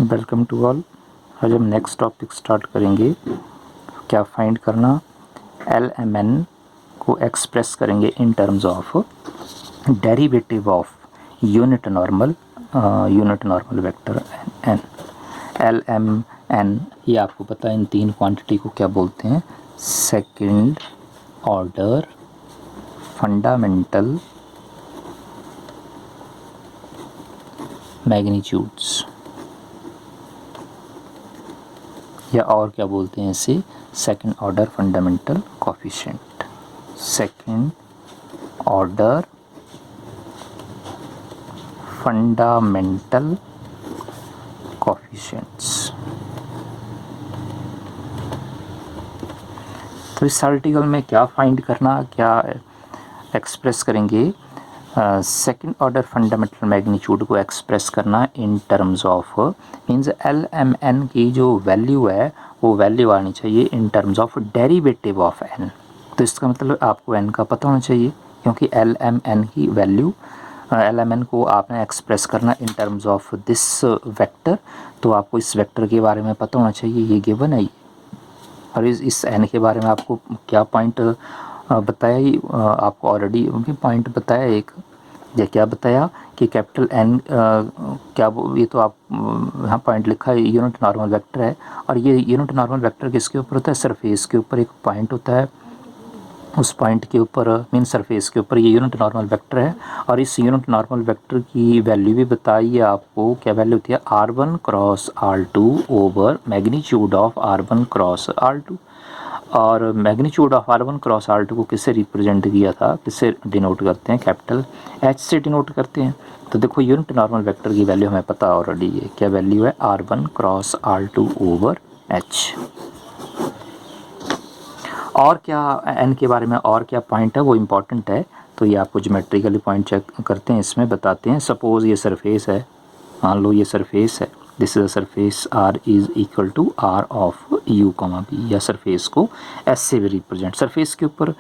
Welcome to all. आज हम next topic start करेंगे। क्या फाइंड करना, LMN को एक्सप्रेस करेंगे इन terms of derivative of unit normal vector n। LMN ये आपको पता है, इन तीन क्वांटिटी को क्या बोलते हैं? सेकंड ऑर्डर फंडामेंटल मैग्नीट्यूड्स, या और क्या बोलते हैं इसे? Second order fundamental coefficient. Second order fundamental coefficients. तो इस आर्टिकल में क्या फाइंड करना, क्या एक्सप्रेस करेंगे? सेकंड ऑर्डर फंडामेंटल मैग्नीट्यूड को एक्सप्रेस करना इन टर्म्स ऑफ मीन्स LMN की जो वैल्यू है वो वैल्यू आनी चाहिए इन terms of derivative of n। तो इसका मतलब आपको n का पता होना चाहिए, क्योंकि LMN की वैल्यू LMN को आपने एक्सप्रेस करना इन टर्म्स ऑफ दिस वेक्टर, तो आपको इस वेक्टर के बारे में पता होना चाहिए, ये गिवन है। और इस n के बारे में आपको क्या पॉइंट बताया ही, आपको ऑलरेडी भी पॉइंट बताया एक, या क्या बताया कि कैपिटल N क्या ये तो आप यहाँ पॉइंट लिखा है, यूनिट नॉर्मल वेक्टर है। और ये यूनिट नॉर्मल वेक्टर किसके ऊपर होता है? सरफेस के ऊपर एक पॉइंट होता है, उस पॉइंट के ऊपर मीन सरफेस के ऊपर ये यूनिट नॉर्मल वेक्टर है। और इस यूनिट नॉर्मल वेक्टर की वैल्यू भी बताई है आपको, क्या वैल्यू होती है? R1 cross R2 over magnitude of R1 cross R2। और magnitude of R1 cross R2 को किससे रिप्रेजेंट किया था, किससे डिनोट करते हैं? कैपिटल H से डिनोट करते हैं। तो देखो यूनिट नॉर्मल वेक्टर की वैल्यू हमें पता ऑलरेडी है, क्या वैल्यू है? R1 cross R2 over H। और क्या n के बारे में और क्या पॉइंट है वो इम्पॉर्टेंट है, तो ये आपको ज्योमेट्रिकली पॉइंट चेक करते हैं, इसमें बताते हैं। सपोज़ ये सरफेस है, मान लो ये सरफेस है, this is a surface R is equal to R of U comma B, या सरफेस को S से भी रिप्रेजेंट। सरफेस के ऊपर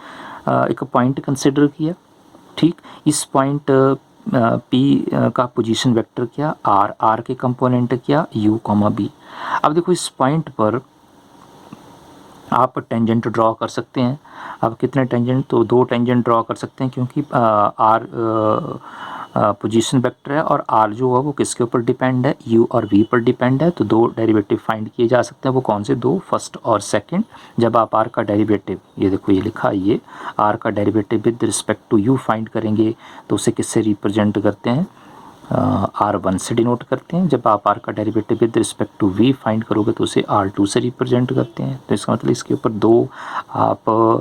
एक पॉइंट कंसिडर किया, ठीक। इस पॉइंट P का पोजीशन वेक्टर क्या? R के कंपोनेंट क्या? U comma B। अब देखो इस पॉइंट पर आप टेंजेंट ड्रॉ कर सकते हैं। अब कितने टेंजेंट? तो दो टेंजेंट ड्रॉ कर सकते हैं, क्योंकि आर पोजीशन वेक्टर है और आर जो है वो किसके ऊपर डिपेंड है? यू और वी पर डिपेंड है। तो दो डेरिवेटिव फाइंड किए जा सकते हैं, वो कौन से दो? फर्स्ट और सेकंड। जब आप आर का डेरिवेटिव, ये देखो ये लिखा है, ये आर का derivative with respect to u find करेंगे, तो उसे किससे रिप्रेजेंट करते हैं? R1 से डिनोट करते हैं। जब आप R का derivative with respect to V find करोगे तो उसे R2 से रिप्रेजेंट करते हैं। तो इसका मतलब इसके ऊपर दो आप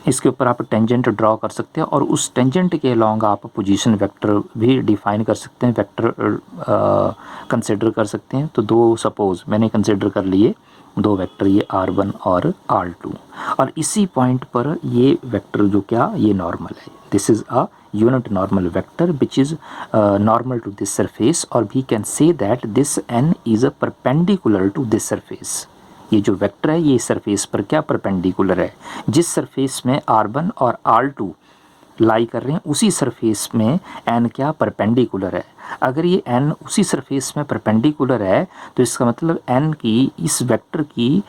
इसके ऊपर आप टेंजेंट ड्रॉ कर सकते हैं, और उस टेंजेंट के अलॉन्ग आप पोजीशन वेक्टर भी डिफाइन कर सकते हैं, वेक्टर कंसिडर कर सकते हैं। तो दो सपोज मैंने कंसिडर कर लिए दो वेक्टर, ये R1 और R2, और इसी पॉइंट पर ये वेक्टर जो क्या, ये नॉर्मल है। This is a unit normal vector which is normal to this surface, or we can say that this n is a perpendicular to this surface। ये जो वेक्टर है ये सरफेस पर क्या परपेंडिकुलर है? जिस सरफेस में R1 और R2 लाई कर रहे हैं उसी सरफेस में n क्या परपेंडिकुलर है। अगर ये n उसी सरफेस में परपेंडिकुलर है तो इसका मतलब n की इस वेक्टर की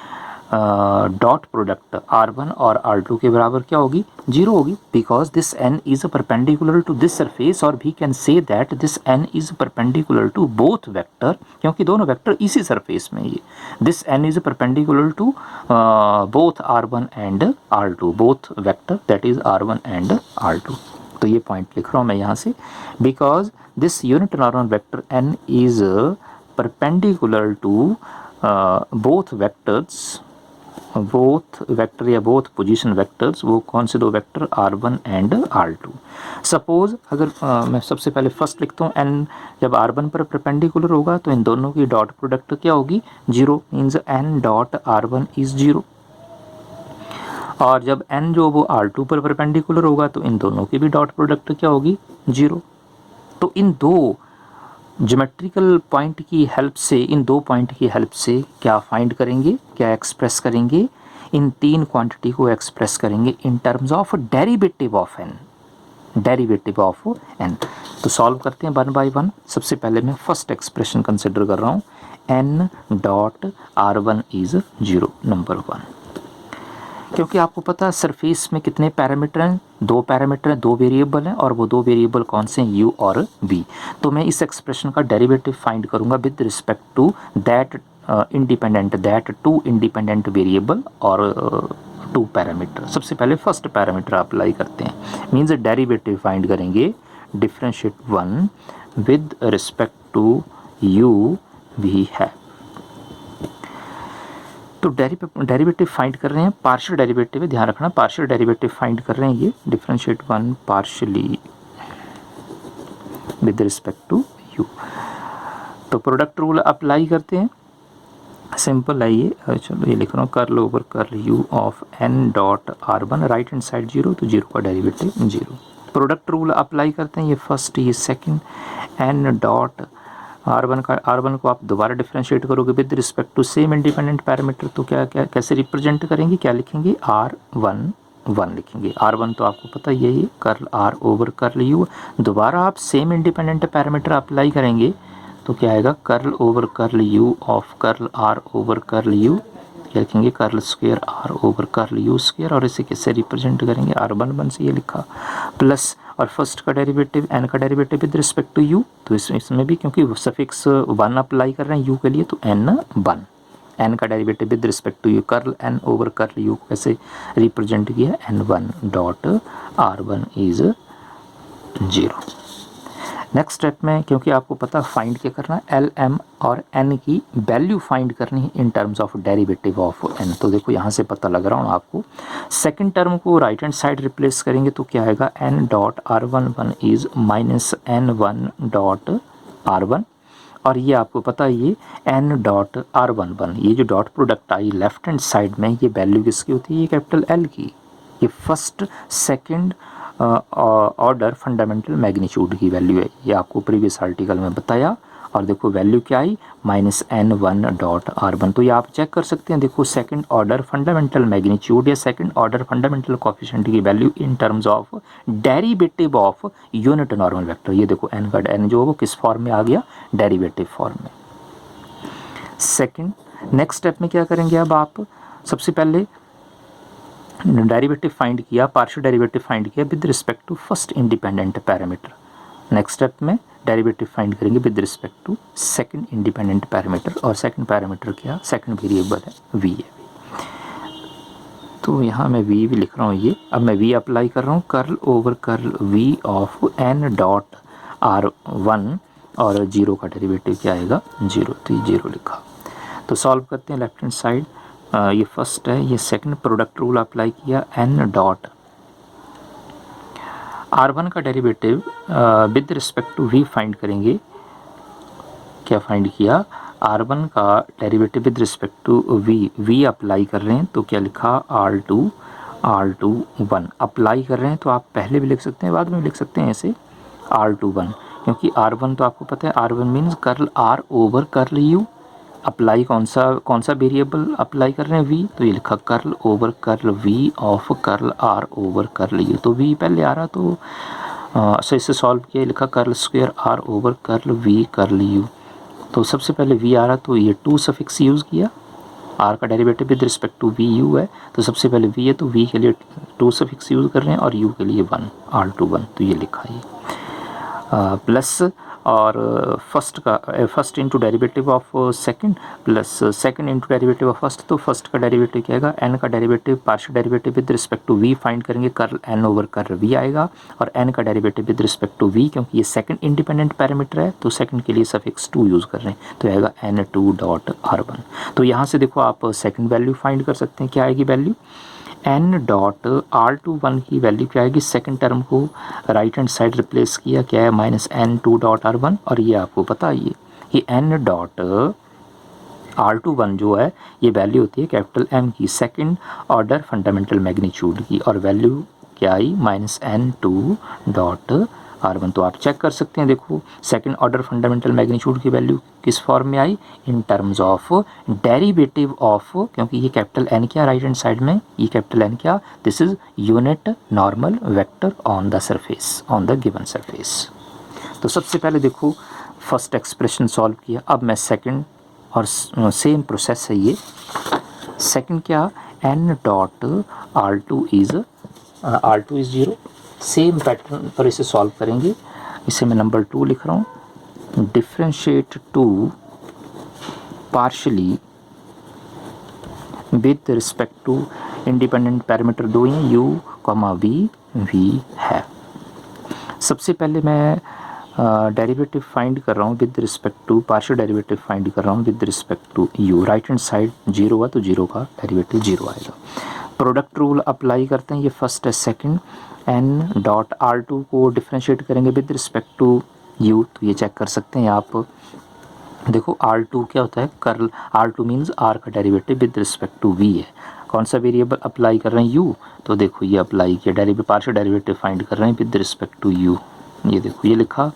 डॉट प्रोडक्ट R1 और R2 के बराबर क्या होगी? 0 होगी, because this n is perpendicular to this surface, और we can say that this n is perpendicular to both vector, क्योंकि दोनों वेक्टर इसी सरफेस में ये। This n is perpendicular to both R1 and R2, both vector that is R1 and R2। तो ये point लिख रहा हूँ मैं यहाँ से, because this unit normal vector n is perpendicular to both vectors, both vector या बोथ पोजीशन वेक्टर्स, वो कौन से दो vector? R1 and R2। Suppose अगर मैं सबसे पहले फर्स्ट लिखता हूँ, n जब R1 पर परपेंडिकुलर होगा तो इन दोनों की डॉट प्रोडक्ट क्या होगी? 0, means n dot R1 is 0। और जब n जो वो R2 पर परपेंडिकुलर होगा तो इन दोनों की भी डॉट प्रोडक्ट क्या होगी? 0। तो इन दो ज्योमेट्रिकल पॉइंट की हेल्प से, इन दो पॉइंट की हेल्प से क्या फाइंड करेंगे, क्या एक्सप्रेस करेंगे? इन तीन क्वांटिटी को एक्सप्रेस करेंगे इन terms of derivative of n। Derivative of n। तो सॉल्व करते हैं वन बाय वन। सबसे पहले मैं फर्स्ट एक्सप्रेशन कंसिडर कर रहा हूँ, n dot r1 is 0 number 1। क्योंकि आपको पता है सरफेस में कितने पैरामीटर हैं, 2 पैरामीटर हैं, 2 वेरिएबल हैं, और वो 2 वेरिएबल कौन से हैं, u और v। तो मैं इस एक्सप्रेशन का डेरिवेटिव फाइंड करूँगा with respect to that two independent variable और 2 पैरामीटर। सबसे पहले फर्स्ट पैरामीटर अप्लाई करते हैं, मीन्स डेरिवेटिव फाइंड करेंगे differentiate 1 with respect to u v है। तो डेरिवेटिव फाइंड कर रहे हैं, पार्शियल डेरिवेटिव है, ध्यान रखना पार्शियल डेरिवेटिव फाइंड कर रहे हैं ये, differentiate 1 partially with respect to u। तो प्रोडक्ट रूल अप्लाई करते हैं, सिंपल है ये। चलो ये लिख रहा हूँ, curl over curl u of n dot r1, right hand side 0, तो 0 का डेरिवेटिव 0। प्रोडक्ट रूल अप्लाई करते हैं, ये फर्स्ट ये सेकंड, n डॉट r1 को आप दोबारा डिफरेंशिएट करोगे with respect to same independent parameter. तो क्या क्या कैसे रिप्रेजेंट करेंगे, क्या लिखेंगे, r1 लिखेंगे। r1 तो आपको पता ही है ये curl r over curl u। दोबारा आप सेम इंडिपेंडेंट पैरामीटर अप्लाई करेंगे तो क्या आएगा, curl over curl u of curl r over curl u, क्या लिखेंगे, curl square r over curl u square. और इसे कैसे रिप्रेजेंट करेंगे, r1 से ये लिखा, प्लस और फर्स्ट का डेरिवेटिव n का derivative with respect to u। तो इसमें भी क्योंकि सफिक्स 1 अप्लाई कर रहे हैं u के लिए, तो n का derivative with respect to u, curl n over curl u को कैसे रिप्रेजेंट किया, n1 dot r1 is 0। Next step में, क्योंकि आपको पता फाइंड क्या करना है, एल एम और एन की वैल्यू फाइंड करनी है in terms of derivative of N. तो देखो यहाँ से पता लग रहा हूँ आपको, सेकंड टर्म को राइट हैंड साइड रिप्लेस करेंगे तो क्या आएगा, N dot r11 is minus n1 dot r1। और ये आपको पता है ये n डॉट r11, ये जो dot product I left hand side में, ये वैल्यू किसकी होती है, ये कैपिटल L की, ये first second order fundamental magnitude की वैल्यू है, ये आपको प्रीवियस आर्टिकल में बताया। और देखो वैल्यू क्या आई, माइनस n1 डॉट r1। तो ये आप चेक कर सकते हैं, देखो सेकंड ऑर्डर फंडामेंटल मैग्नीट्यूड या सेकंड ऑर्डर फंडामेंटल कोएफिशिएंट की value in terms of derivative of unit normal vector. ये देखो n का n जो है वो किस फॉर्म में आ गया, डेरिवेटिव फॉर्म में। सेकंड नेक्स्ट स्टेप में क्या करेंगे, अब आप सबसे पहले डेरिवेटिव फाइंड किया, पार्शियल डेरिवेटिव फाइंड किया with respect to first independent parameter. Next step में डेरिवेटिव फाइंड करेंगे with respect to second independent parameter, और सेकंड पैरामीटर क्या, सेकंड वेरिएबल है v है। तो यहाँ मैं v भी लिख रहा हूँ ये, अब मैं v अप्लाई कर रहा हूँ, curl over curl v of n dot r1, और 0 का डेरिवेटिव क्या आएगा, 0, तो ये 0 लिखा। तो सॉल्व करते हैं लेफ्ट हैंड साइड, ये फर्स्ट है, ये सेकंड प्रोडक्ट रूल अप्लाई किया, n डॉट r1 का derivative with respect to v find करेंगे, क्या फाइंड किया, r1 का derivative with respect to v apply कर रहे हैं तो क्या लिखा, r21 अप्लाई कर रहे हैं। तो आप पहले भी लिख सकते हैं, बाद में भी लिख सकते हैं ऐसे, r21, क्योंकि r1 तो आपको पता है, r1 means curl r over curl u। Apply कौन सा वेरिएबल अप्लाई कर रहे हैं, v, तो ये लिखा curl over curl v of curl r over curl u। तो v पहले आ रहा, तो इसे सॉल्व किया, लिखा curl square r over curl v curl u। तो सबसे पहले v आ रहा, तो ये 2 सफिक्स यूज़ किया, r का derivative with respect to v u है, तो सबसे पहले v है, तो v के लिए 2 सफिक्स यूज़ कर रहे हैं, और u के लिए 1, r21, तो ये लिखा है प्लस, और first into derivative of second plus second into derivative of first. तो फर्स्ट का डेरिवेटिव क्या आएगा, n का derivative partial derivative with respect to v find करेंगे, curl n over curl v आएगा, और n का derivative with respect to v, क्योंकि ये सेकंड इंडिपेंडेंट पैरामीटर है तो सेकंड के लिए सफिक्स 2 यूज़ कर रहे हैं, तो आएगा n2 डॉट r1। तो यहाँ से देखो आप सेकंड वैल्यू फाइंड कर सकते हैं, क्या आएगी वैल्यू, n डॉट r21 की वैल्यू क्या आएगी, सेकंड टर्म को राइट हैंड साइड रिप्लेस किया, क्या है, माइनस n2 डॉट r1। और ये आपको पता है ये n डॉट r21 जो है ये वैल्यू होती है कैपिटल M की, सेकंड ऑर्डर फंडामेंटल मैग्नीट्यूड की, और वैल्यू क्या आई, माइनस n2 डॉट r1। तो आप चेक कर सकते हैं, देखो सेकंड ऑर्डर फंडामेंटल मैग्नीट्यूड की वैल्यू किस फॉर्म में आई, in terms of derivative of, क्योंकि ये कैपिटल एन क्या राइट हैंड साइड में, ये कैपिटल एन क्या, this is unit normal vector on the surface, on the given surface. तो सबसे पहले देखो फर्स्ट एक्सप्रेशन सॉल्व किया, अब मैं सेकंड, और सेम प्रोसेस है ये। सेकंड क्या, n dot r2 is zero, same pattern पर इसे सॉल्व करेंगे। इसे मैं नंबर 2 लिख रहा हूँ, differentiate to partially with respect to independent parameter दो ही u, v है। सबसे पहले मैं डेरिवेटिव फाइंड कर रहा हूँ with respect to, partial derivative find कर रहा हूँ with respect to u, right hand side zero हुआ तो जीरो का डेरिवेटिव जीरो आएगा। प्रोडक्ट रूल अप्लाई करते हैं, ये फर्स्ट है सेकंड, n डॉट r2 को डिफ्रेंशिएट करेंगे विद रिस्पेक्ट टू u, तो ये चेक कर सकते हैं आप। देखो r2 क्या होता है, कर्ल r2 मीन्स r का derivative with respect to v है। कौन सा वेरिएबल अप्लाई कर रहे हैं, u, तो देखो ये अप्लाई किया, डेरिवेटिव पार्शियल डेरिवेटिव फाइंड कर रहे हैं विद रिस्पेक्ट टू u। ये देखो ये लिखा,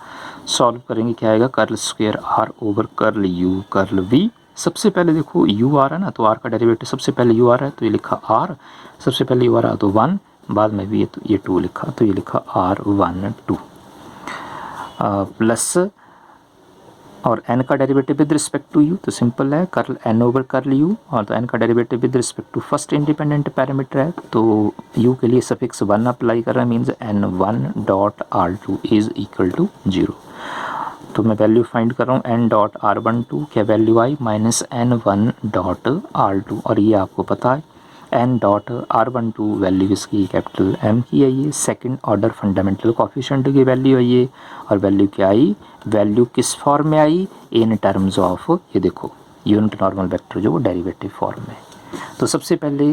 सॉल्व करेंगे क्या आएगा, curl square r over curl u curl v। सबसे पहले देखो u आ रहा है ना, तो r का डेरिवेटिव सबसे पहले u आ रहा है, तो ये लिखा r, सबसे पहले u आ रहा है तो 1, बाद में भी ये 2 लिखा, तो ये लिखा r1 2 प्लस, और n का derivative with respect to u, तो सिंपल है curl n over curl u, और तो n का derivative with respect to first independent parameter है, तो u के लिए सफिक्स 1 अप्लाई कर रहा है, means n1 dot r2 is equal to 0। तो मैं वैल्यू फाइंड कर रहा हूँ, n डॉट r12 क्या वैल्यू आई, माइनस n1 डॉट r2, और ये आपको पता है n डॉट r12 वैल्यू इसकी कैपिटल m की है, ये सेकंड ऑर्डर फंडामेंटल कोफिशिएंट की वैल्यू है ये, और वैल्यू क्या आई, वैल्यू किस फॉर्म में आई, इन टर्म्स ऑफ, ये देखो यूनिट नॉर्मल वेक्टर जो डेरिवेटिव फॉर्म में। तो सबसे पहले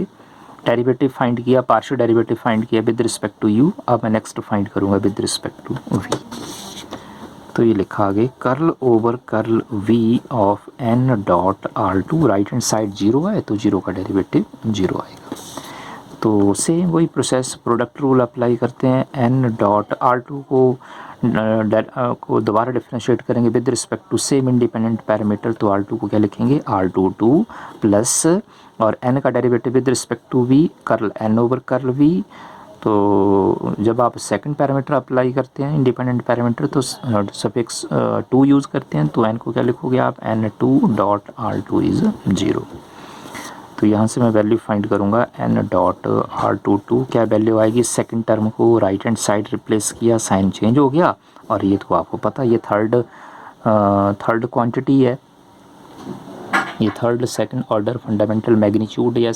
डेरिवेटिव फाइंड किया, पार्शियल डेरिवेटिव फाइंड किया विद रिस्पेक्ट टू u, अब मैं नेक्स्ट फाइंड करूँगा विद रिस्पेक्ट टू v। तो ये लिखा आगे curl over curl v of n dot r2, right hand side zero है तो जीरो का डेरिवेटिव जीरो आएगा। तो सेम वही प्रोसेस, प्रोडक्ट रूल अप्लाई करते हैं, n डॉट r2 को दोबारा डिफ्रेंशिएट करेंगे with respect to same independent parameter, तो r2 को क्या लिखेंगे, r22 प्लस, और n का derivative with respect to v curl n over curl v। तो जब आप सेकंड पैरामीटर अप्लाई करते हैं इंडिपेंडेंट पैरामीटर, तो सफिक्स 2 यूज़ करते हैं, तो n को क्या लिखोगे आप, n2 डॉट r2 इज़ 0। तो यहाँ से मैं वैल्यू फाइंड करूँगा, n डॉट r22 क्या वैल्यू आएगी, सेकंड टर्म को राइट हैंड साइड रिप्लेस किया, साइन चेंज हो गया, और ये तो आपको पता ये थर्ड क्वांटिटी है, ये third second order fundamental magnitude या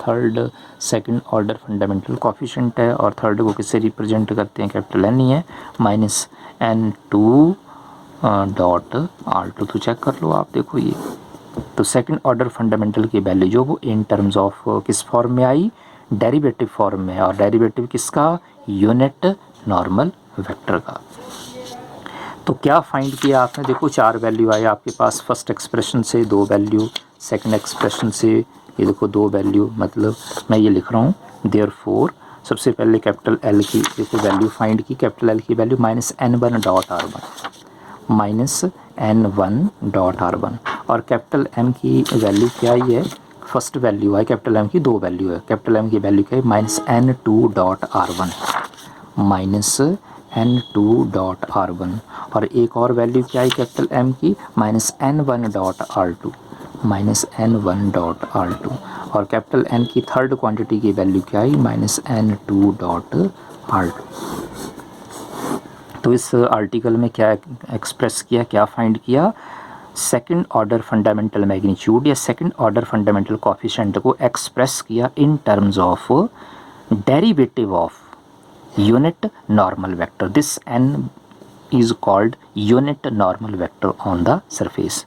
third second order fundamental coefficient है, और थर्ड को किससे रिप्रेजेंट करते हैं, कैपिटल एन ही है, माइनस n2 डॉट r2। तो चेक कर लो आप, देखो ये तो सेकंड ऑर्डर फंडामेंटल की वैल्यू जो वो इन टर्म्स ऑफ किस फॉर्म में आई, डेरिवेटिव फॉर्म में, और डेरिवेटिव किसका, यूनिट नॉर्मल वेक्टर का। तो क्या फाइंड किया आपने, देखो 4 वैल्यू आए आपके पास, फर्स्ट एक्सप्रेशन से 2 वैल्यू, सेकंड एक्सप्रेशन से ये देखो 2 वैल्यू, मतलब मैं ये लिख रहा हूँ देयरफॉर, सबसे पहले कैपिटल एल की देखो वैल्यू फाइंड की, कैपिटल एल की value minus n1 dot r1, minus n1 dot r1, और कैपिटल m की वैल्यू क्या आई है, फर्स्ट वैल्यू है कैपिटल m की, 2 वैल्यू है, कैपिटल m की वैल्यू क्या है, minus n2 dot r1, minus n2 dot r1, और एक और वैल्यू क्या है कैपिटल m की, minus n1 dot r2, minus n1 dot r2, और कैपिटल n की थर्ड क्वांटिटी की वैल्यू क्या है, माइनस n2 डॉट r2। तो इस आर्टिकल में क्या एक्सप्रेस किया, क्या फाइंड किया, सेकंड ऑर्डर फंडामेंटल मैग्नीट्यूड या सेकंड ऑर्डर फंडामेंटल कोफिशिएंट को एक्सप्रेस किया इन terms of derivative of unit normal vector, this n is called unit normal vector on the surface।